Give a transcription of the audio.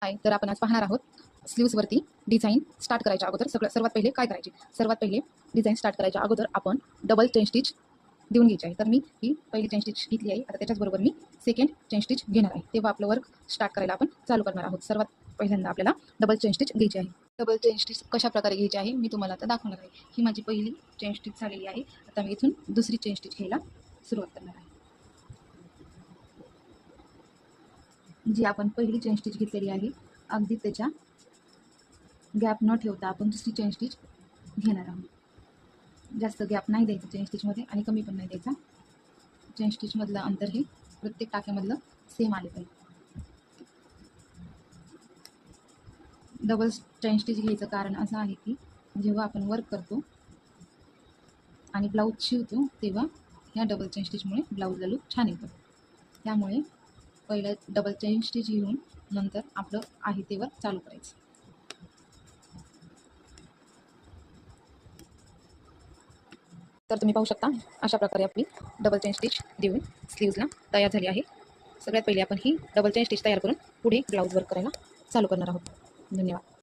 आहे. तर आपण आज पाहणार आहोत स्लीव्सवरती डिझाईन स्टार्ट करायच्या अगोदर सर्वात पहिले काय करायचे. सर्वात पहिले डिझाईन स्टार्ट करायच्या अगोदर आपण डबल चेन स्टिच देऊन घ्यायची आहे. तर मी ही पहिली चेन स्टिच घेतली आहे. आता त्याच्याचबरोबर मी सेकंड चेन स्टिच घेणार आहे. तेव्हा आपलं वर्क स्टार्ट करायला आपण चालू करणार आहोत. सर्वात पहिल्यांदा आपल्याला डबल चेन स्टिच घ्यायची आहे. डबल चेन स्टिच कशा प्रकारे घ्यायची आहे मी तुम्हाला आता दाखवणार आहे. ही माझी पहिली चेन स्टिच झालेली आहे. आता मी इथून दुसरी चेन स्टिच घ्यायला सुरुवात करणार आहे. जी आपण पहिली चेन स्टिच घेतलेली आहे अगदी त्याच्या गॅप न ठेवता आपण दुसरी चेन स्टिच घेणार आहोत. जास्त गॅप नाही द्यायचा चेन स्टिचमध्ये आणि कमी पण नाही द्यायचा. चेन स्टिचमधलं अंतर हे प्रत्येक टाक्यामधलं सेम आले पाहिजे. डबल चेन स्टिच घ्यायचं कारण असं आहे की जेव्हा आपण वर्क करतो आणि ब्लाऊज शिवतो तेव्हा ह्या डबल चेन स्टिचमुळे ब्लाऊजला लूक छान येतो. त्यामुळे पहिलं डबल चेन स्टिच घेऊन नंतर आपलं आहे ते वर्क चालू करायचं. तर तुम्ही पाहू शकता अशा प्रकारे आपली डबल चेन स्टिच देऊन स्लीव्सला तयार झाली आहे. सगळ्यात पहिले आपण ही डबल चेन स्टिच तयार करून पुढे ब्लाऊज वर्क करायला चालू करणार आहोत. धन्यवाद.